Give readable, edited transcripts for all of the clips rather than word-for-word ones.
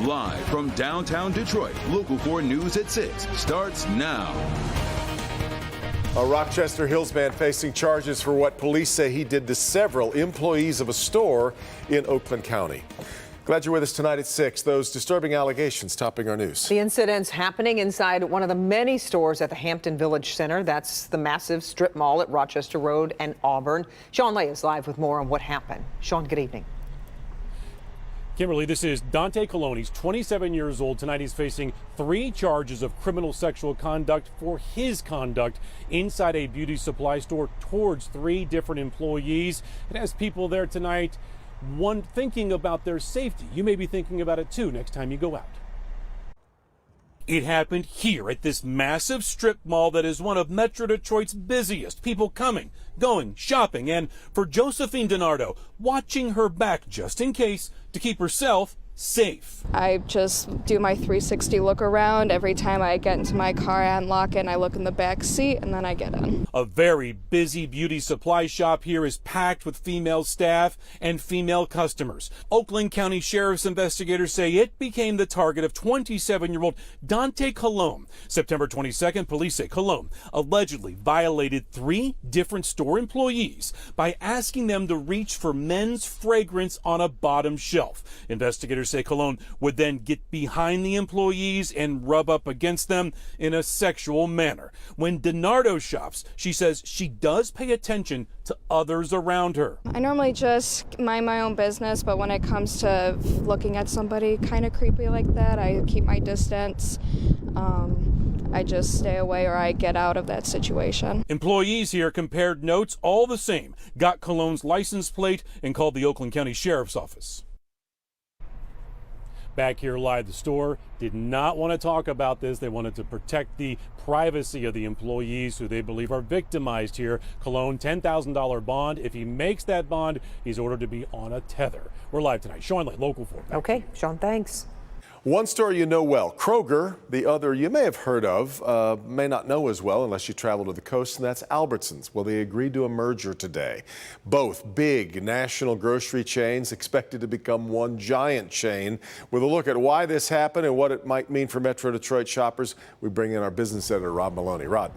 Live from downtown Detroit, Local 4 News at 6 starts now. A Rochester Hills man facing charges for what police say he did to several employees of a store in Oakland County. Glad you're with us tonight at 6. Those disturbing allegations topping our news. The incident's happening inside one of the many stores at the Hampton Village Center. That's the massive strip mall at Rochester Road and Auburn. Sean Lay is live with more on what happened. Sean, good evening. Kimberly, this is Dante Colon. He's 27 years old. Tonight he's facing 3 charges of criminal sexual conduct for his conduct inside a beauty supply store towards 3 different employees. It has people there tonight, one thinking about their safety. You may be thinking about it too next time you go out. It happened here at this massive strip mall that is one of Metro Detroit's busiest. People coming, going, shopping, and for Josephine DiNardo, watching her back just in case to keep herself safe. I just do my 360 look around. Every time I get into my car, I unlock it and I look in the back seat and then I get in. A very busy beauty supply shop here is packed with female staff and female customers. Oakland County Sheriff's investigators say it became the target of 27-year-old Dante Colon. September 22nd, police say Colon allegedly violated 3 different store employees by asking them to reach for men's fragrance on a bottom shelf. Investigators say Colon would then get behind the employees and rub up against them in a sexual manner. When DiNardo shops, she says she does pay attention to others around her. I normally just mind my own business, but when it comes to looking at somebody kind of creepy like that, I keep my distance. I just stay away or I get out of that situation. Employees here compared notes all the same, got Colon's license plate, and called the Oakland County Sheriff's Office. Back here live, the store did not want to talk about this. They wanted to protect the privacy of the employees who they believe are victimized here. Colon, $10,000 bond. If he makes that bond, he's ordered to be on a tether. We're live tonight. Sean Lay, Local 4. Okay, Sean, thanks. One store you know well, Kroger. The other you may have heard of, may not know as well unless you travel to the coast, and that's Albertsons. Well, they agreed to a merger today. Both big national grocery chains expected to become one giant chain. With a look at why this happened and what it might mean for Metro Detroit shoppers, we bring in our business editor, Rod Maloney. Rod.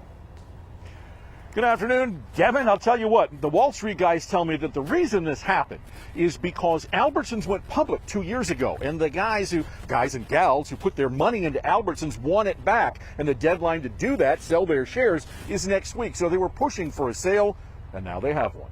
Good afternoon, Devin. I'll tell you what, the Wall Street guys tell me that the reason this happened is because Albertsons went public 2 years ago, and the guys and gals who put their money into Albertsons want it back, and the deadline to do that, sell their shares, is next week. So they were pushing for a sale, and now they have one.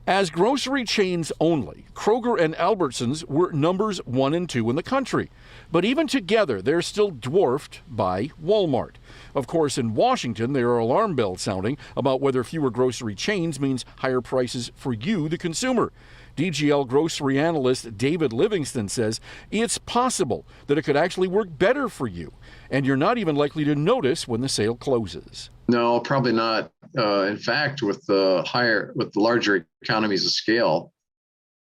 As grocery chains only, Kroger and Albertsons were numbers 1 and 2 in the country. But even together, they're still dwarfed by Walmart. Of course, in Washington, there are alarm bells sounding about whether fewer grocery chains means higher prices for you, the consumer. DGL grocery analyst David Livingston says it's possible that it could actually work better for you, and you're not even likely to notice when the sale closes. No, probably not. In fact, with the larger economies of scale,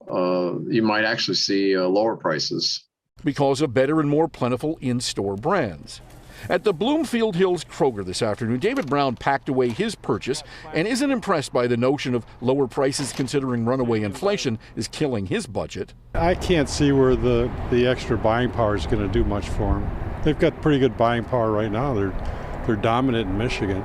you might actually see lower prices because of better and more plentiful in-store brands. At the Bloomfield Hills Kroger this afternoon, David Brown packed away his purchase and isn't impressed by the notion of lower prices considering runaway inflation is killing his budget. I can't see where the extra buying power is going to do much for them. They've got pretty good buying power right now. They're dominant in Michigan.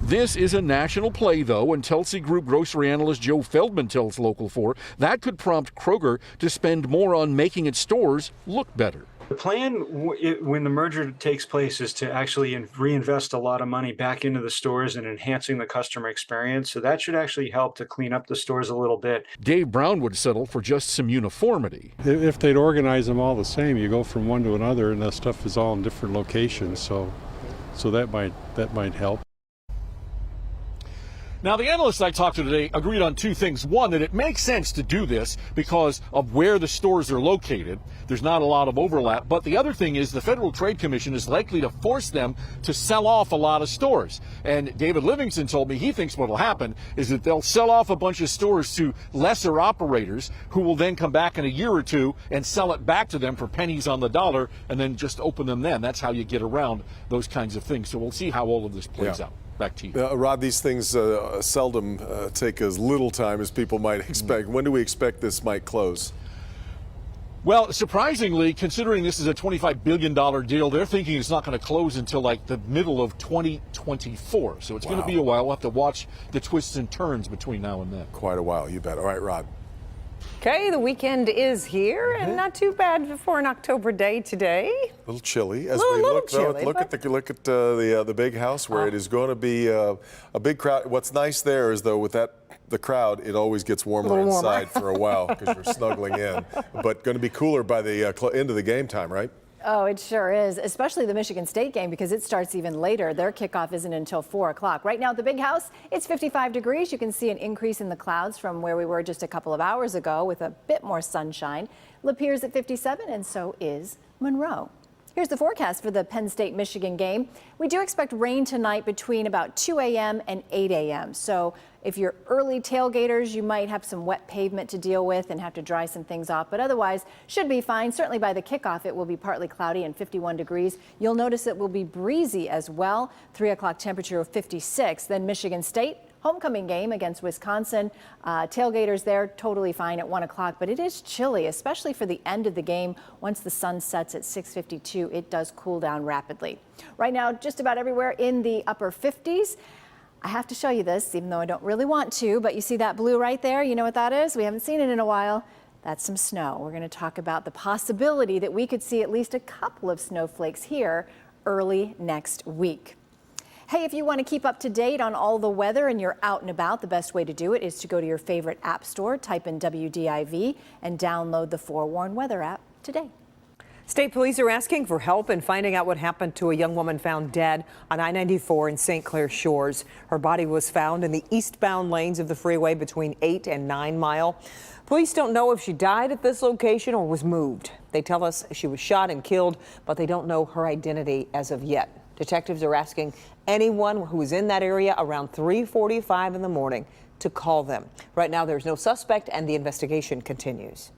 This is a national play, though, and Telsey Group grocery analyst Joe Feldman tells Local 4 that could prompt Kroger to spend more on making its stores look better. The plan when the merger takes place is to actually reinvest a lot of money back into the stores and enhancing the customer experience. So that should actually help to clean up the stores a little bit. Dave Brown would settle for just some uniformity. If they'd organize them all the same, you go from one to another and the stuff is all in different locations. So that might help. Now, the analysts I talked to today agreed on 2 things. One, that it makes sense to do this because of where the stores are located. There's not a lot of overlap. But the other thing is the Federal Trade Commission is likely to force them to sell off a lot of stores. And David Livingston told me he thinks what will happen is that they'll sell off a bunch of stores to lesser operators who will then come back in a year or 2 and sell it back to them for pennies on the dollar and then just open them then. That's how you get around those kinds of things. So we'll see how all of this plays out. Back to you. Rod, these things seldom take as little time as people might expect. When do we expect this might close? Well, surprisingly, considering this is a $25 billion deal, they're thinking it's not going to close until like the middle of 2024. So it's going to be a while. We'll have to watch the twists and turns between now and then. Quite a while, you bet. All right, Rod. Okay, the weekend is here, and not too bad for an October day today. A little chilly as we look at the big house where it is going to be a big crowd. What's nice there is though with the crowd, it always gets warmer inside for a while because you're snuggling in. But going to be cooler by the end of the game time, right? Oh, it sure is, especially the Michigan State game because it starts even later. Their kickoff isn't until 4 o'clock. Right now at the big house, it's 55 degrees. You can see an increase in the clouds from where we were just a couple of hours ago with a bit more sunshine. Lapierre's at 57 and so is Monroe. Here's the forecast for the Penn State-Michigan game. We do expect rain tonight between about 2 a.m. and 8 a.m. So if you're early tailgaters, you might have some wet pavement to deal with and have to dry some things off, but otherwise should be fine. Certainly by the kickoff, it will be partly cloudy and 51 degrees. You'll notice it will be breezy as well. 3 o'clock temperature of 56. Then Michigan State. Homecoming game against Wisconsin. Tailgaters there totally fine at 1 o'clock, but it is chilly, especially for the end of the game. Once the sun sets at 6:52, it does cool down rapidly. Right now, just about everywhere in the upper 50s. I have to show you this, even though I don't really want to, but you see that blue right there? You know what that is? We haven't seen it in a while. That's some snow. We're going to talk about the possibility that we could see at least a couple of snowflakes here early next week. Hey, if you want to keep up to date on all the weather and you're out and about, the best way to do it is to go to your favorite app store, type in WDIV, and download the Forewarn Weather app today. State police are asking for help in finding out what happened to a young woman found dead on I-94 in St. Clair Shores. Her body was found in the eastbound lanes of the freeway between 8 and 9 Mile. Police don't know if she died at this location or was moved. They tell us she was shot and killed, but they don't know her identity as of yet. Detectives are asking anyone who is in that area around 3:45 in the morning to call them. Right now, there's no suspect and the investigation continues.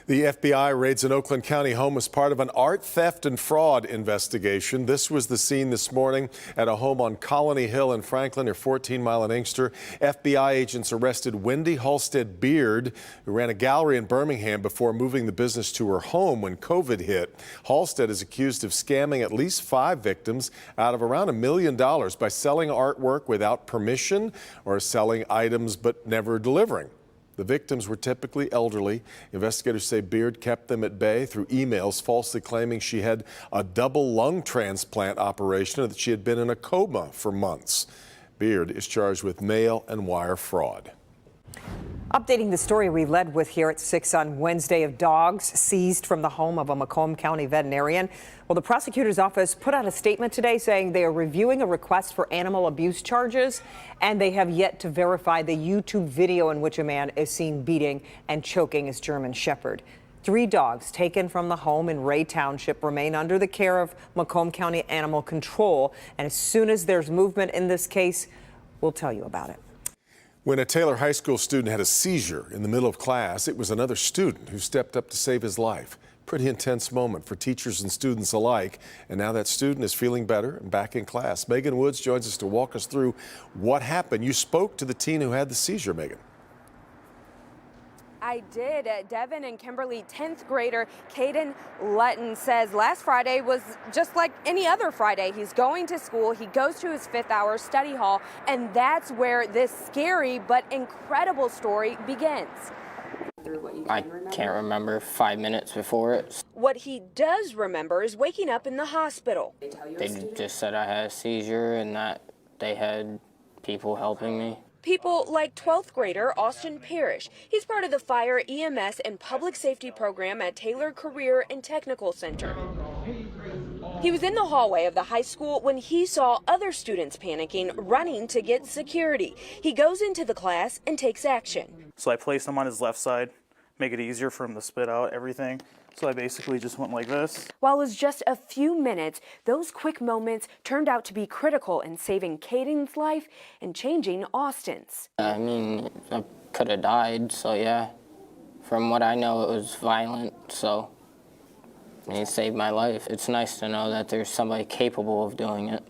The FBI raids an Oakland County home as part of an art theft and fraud investigation. This was the scene this morning at a home on Colony Hill in Franklin near 14 Mile and Inkster. FBI agents arrested Wendy Halstead Beard, who ran a gallery in Birmingham before moving the business to her home when COVID hit. Halstead is accused of scamming at least 5 victims out of around $1 million by selling artwork without permission or selling items but never delivering. The victims were typically elderly. Investigators say Beard kept them at bay through emails falsely claiming she had a double lung transplant operation and that she had been in a coma for months. Beard is charged with mail and wire fraud. Updating the story we led with here at 6 on Wednesday of dogs seized from the home of a Macomb County veterinarian. Well, the prosecutor's office put out a statement today saying they are reviewing a request for animal abuse charges, and they have yet to verify the YouTube video in which a man is seen beating and choking his German Shepherd. 3 dogs taken from the home in Ray Township remain under the care of Macomb County Animal Control, and as soon as there's movement in this case, we'll tell you about it. When a Taylor High School student had a seizure in the middle of class, it was another student who stepped up to save his life. Pretty intense moment for teachers and students alike. And now that student is feeling better and back in class. Megan Woods joins us to walk us through what happened. You spoke to the teen who had the seizure, Megan. I did. Devin and Kimberly, 10th grader Caden Lutton says last Friday was just like any other Friday. He's going to school. He goes to his 5th hour study hall, and that's where this scary but incredible story begins. I can't remember 5 minutes before it. What he does remember is waking up in the hospital. They just said I had a seizure and that they had people helping me. People like 12th grader Austin Parrish. He's part of the Fire, EMS, and Public Safety program at Taylor Career and Technical Center. He was in the hallway of the high school when he saw other students panicking, running to get security. He goes into the class and takes action. So I placed him on his left side, make it easier for him to spit out everything. So I basically just went like this. While it was just a few minutes, those quick moments turned out to be critical in saving Caden's life and changing Austin's. I mean, I could have died, so yeah. From what I know, it was violent, so it saved my life. It's nice to know that there's somebody capable of doing it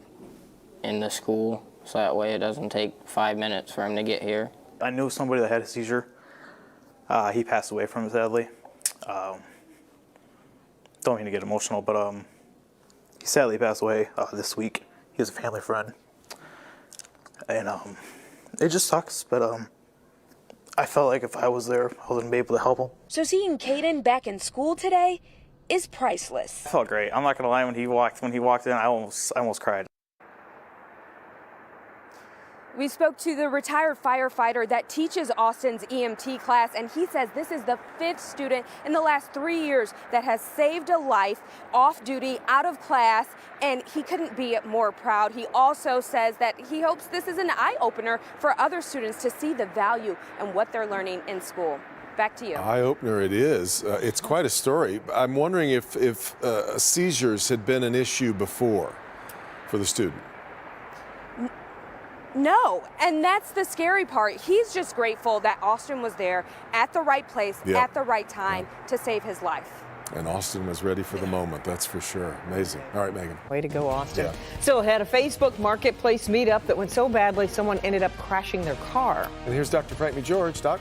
in the school, so that way it doesn't take 5 minutes for him to get here. I knew somebody that had a seizure. He passed away from it, sadly. don't mean to get emotional, but he sadly passed away this week. He was a family friend, and it just sucks. But I felt like if I was there, I wouldn't be able to help him. So seeing Caden back in school today is priceless. I felt great. I'm not gonna lie. When he walked in, I almost cried. We spoke to the retired firefighter that teaches Austin's EMT class, and he says this is the 5th student in the last 3 years that has saved a life off duty, out of class, and he couldn't be more proud. He also says that he hopes this is an eye-opener for other students to see the value and what they're learning in school. Back to you. Eye-opener it is. It's quite a story. I'm wondering if seizures had been an issue before for the student. No, and that's the scary part. He's just grateful that Austin was there at the right place, at the right time to save his life. And Austin was ready for the moment, that's for sure. Amazing. All right, Megan. Way to go, Austin. Still had a Facebook Marketplace meetup that went so badly someone ended up crashing their car. And here's Dr. Frank McGeorge. Doc?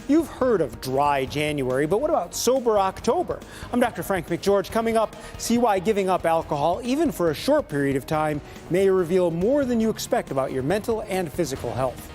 You've heard of dry January, but what about sober October? I'm Dr. Frank McGeorge. Coming up, see why giving up alcohol, even for a short period of time, may reveal more than you expect about your mental and physical health.